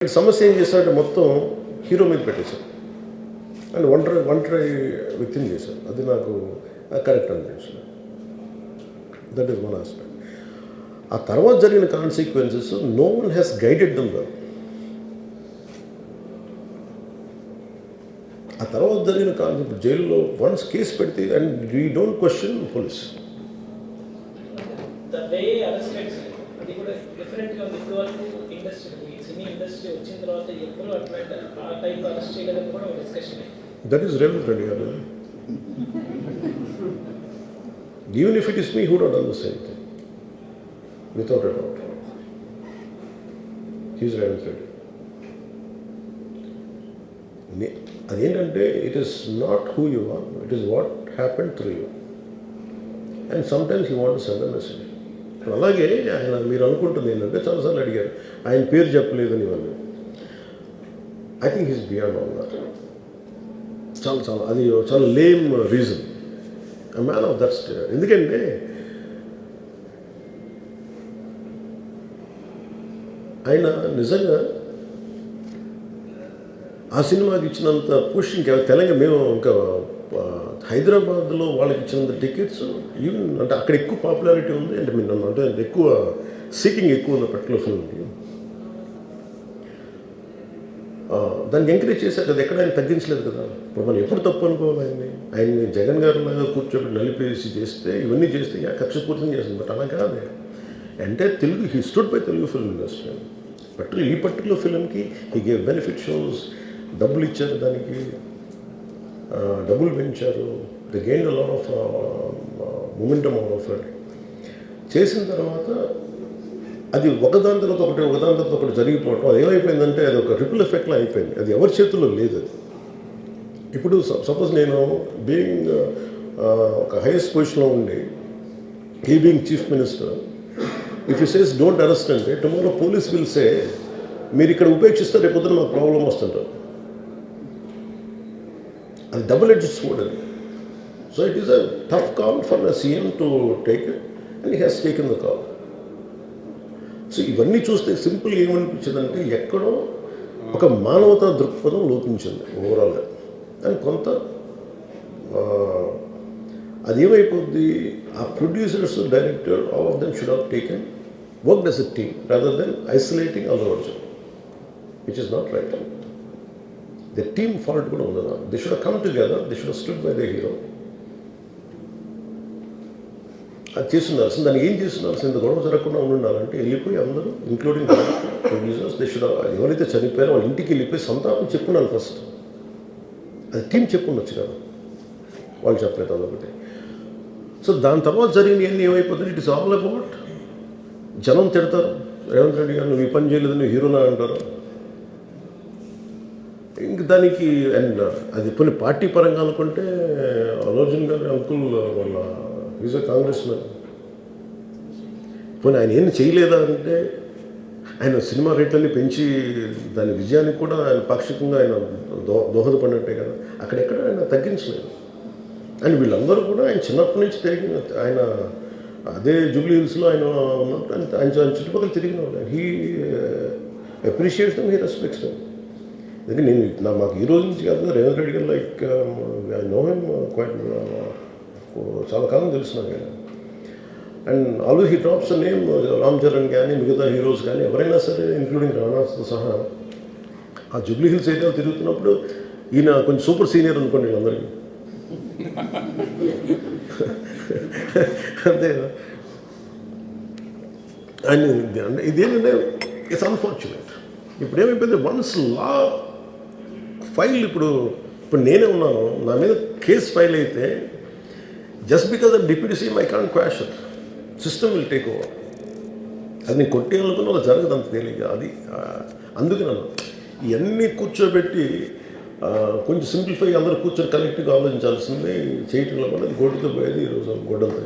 సమస్య ఏం చేశాడంటే మొత్తం హీరో మీద పెట్టేశాడు అండ్ ఒంటరి వ్యక్తిని చేశాడు. అది నాకు కరెక్ట్ అనిపించింది. That is one aspect. ఆ తర్వాత జరిగిన consequences no one has guided them well. ఆ తర్వాత జరిగిన కాన్సెప్ట్ జైల్లో వన్స్ కేసు పెడితే and we don't question police. That is Revanth Reddy garu. Even if it is me, who would have done the same thing? Without a doubt. He is Revanth Reddy. Adentante, it is not who you are, it is what happened through you. And sometimes you want to send a message. అలాగే ఆయన మీరు అనుకుంటుంది ఏంటంటే చాలాసార్లు అడిగారు ఆయన పేరు చెప్పలేదని వాళ్ళు. I think he's beyond all that. చాలా అది చాలా lame reason. A man of that state. ఎందుకంటే ఆయన నిజంగా ఆ సినిమాకి ఇచ్చినంత పుష్ ఇంకా తెలంగాణ మేము ఇంకా హైదరాబాద్లో వాళ్ళకి ఇచ్చినంత టికెట్స్ ఈవెన్ అంటే అక్కడ ఎక్కువ పాపులారిటీ ఉంది. అంటే మీరు నన్ను అంటే ఎక్కువ సీకింగ్ ఎక్కువ ఉంది పర్టికులర్ ఫిల్మ్కి. దాన్ని ఎంకరేజ్ చేశారు కదా, ఎక్కడ ఆయన తగ్గించలేదు కదా. ఇప్పుడు మనం ఎప్పుడు తప్పు అనుకోవాలి ఆయన్ని జగన్ గారి లాగా కూర్చోబెట్టి నలిపేసి చేస్తే ఇవన్నీ చేస్తే కక్షపూర్తం చేస్తుంది. బట్ అలా కాదు. అంటే Telugu he stood by Telugu film industry. ఈ పర్టికులర్ ఫిల్మ్కి హీ గేవ్ బెనిఫిట్ షోస్, డబ్బులు ఇచ్చారు, దానికి డబ్బులు పెంచారు. The gain a lot of momentum of it. చేసిన తర్వాత అది ఒకదాని తర్వాత ఒకటి జరిగిపోవటం, అది ఏమైపోయిందంటే అది ఒక రిపుల్ ఎఫెక్ట్లో అయిపోయింది. అది ఎవరి చేతుల్లో లేదు. అది ఇప్పుడు సపోజ్ నేను బీయింగ్ ఒక హైయెస్ట్ పొజిషన్లో ఉండి he being chief minister, if you says don't arrest అంటే టుమారో పోలీస్ విల్ సే మీరు ఇక్కడ ఉపేక్షిస్తే రేపు పొద్దున మాకు ప్రాబ్లం వస్తుంటారు. అది డబుల్ ఎడ్జ్డ్ స్వోర్డ్ అది. So it is a tough call for the CM to take it and he has taken the call. So ఇవన్నీ చూస్తే సింపుల్ ఏమనిపించిందంటే ఎక్కడో ఒక మానవతా దృక్పథం లోపించింది ఓవరాల్గా. అని కొంత అది ఏమైపోద్ది, ఆ producers, director, all of them should have taken work as a team rather than isolating Allu Arjun, which is not right. The team fault కూడా ఉండదు. They should have come together, they should have stood by the hero. అది చేస్తున్నాల్సింది. దాన్ని ఏం చేస్తున్నాల్సింది, గొడవ జరగకుండా ఉండాలంటే వెళ్ళిపోయి అందరూ ఇంక్లూడింగ్ ప్రొడ్యూసర్స్ దే షుడ్ ఎవరైతే చనిపోయారో వాళ్ళ ఇంటికి వెళ్ళిపోయి సంతాపం చెప్పుండాలి ఫస్ట్. అది టీం చెప్పుండొచ్చు కదా, వాళ్ళు చెప్పలేదు అదొకటి. సో దాని తర్వాత జరిగినవన్నీ ఏమైపోతుంది, ఇట్ ఇస్ ఆల్ అబౌట్ జనం తిడతారు. రేవంత్ రెడ్డి గారు నువ్వు ఈ పని చేయలేదు, నువ్వు హీరోనా అంటారు. ఇంక దానికి అండ్ అది కొన్ని పార్టీ పరంగా అనుకుంటే అల్లు అర్జున్ గారి అంకుల్ వాళ్ళ ఈజ్ అ కాంగ్రెస్ మ్యాన్. పోనీ ఆయన ఏం చేయలేదా అంటే ఆయన సినిమా రేట్లన్నీ పెంచి దాని విజయానికి కూడా ఆయన పాక్షికంగా ఆయన దోహదపడినట్టే కదా. అక్కడెక్కడ ఆయన తగ్గించలేదు. అండ్ వీళ్ళందరూ కూడా ఆయన చిన్నప్పటి నుంచి తిరిగిన, ఆయన అదే జూబ్లీ హిల్స్లో ఆయన ఉన్నప్పుడు ఆయన చుట్టుపక్కల తిరిగిన వాళ్ళు. He appreciates them, he respects them. ఎందుకంటే మాకు ఈ రోజు నుంచి కాదు, రేవంత్ రెడ్డి గారు like I know him quite, చాలా కాలం తెలుసు నాకు. And always he drops name Ram Charan కానీ మిగతా హీరోస్ కానీ ఎవరైనా సరే ఇంక్లూడింగ్ రాణాతో సహా ఆ జూబ్లీ హిల్స్ అయితే తిరుగుతున్నప్పుడు ఈయన కొంచెం సూపర్ సీనియర్ అనుకోండి వీళ్ళందరికీ. అంతే కదా. అండ్ ఇదేంటంటే ఇట్స్ అన్ఫార్చునేట్. ఇప్పుడు ఏమైపోయింది, వన్స్ లా ఫైల్ ఇప్పుడు నేనే ఉన్నాను, నా మీద కేసు ఫైల్ అయితే just because of deputy CM I can't quash it. System will take over. అది నేను కొట్టేయాలనుకున్న అలా జరగదు అంత తేలిక. అది అందుకే నన్ను ఇవన్నీ కూర్చోబెట్టి కొంచెం సింప్లిఫై అందరూ కూర్చొని కలెక్టివ్గా ఆలోచించాల్సింది చేయటంలో కూడా అది గొడ్డుతో పోయేది ఈరోజు గొడ్డలతో.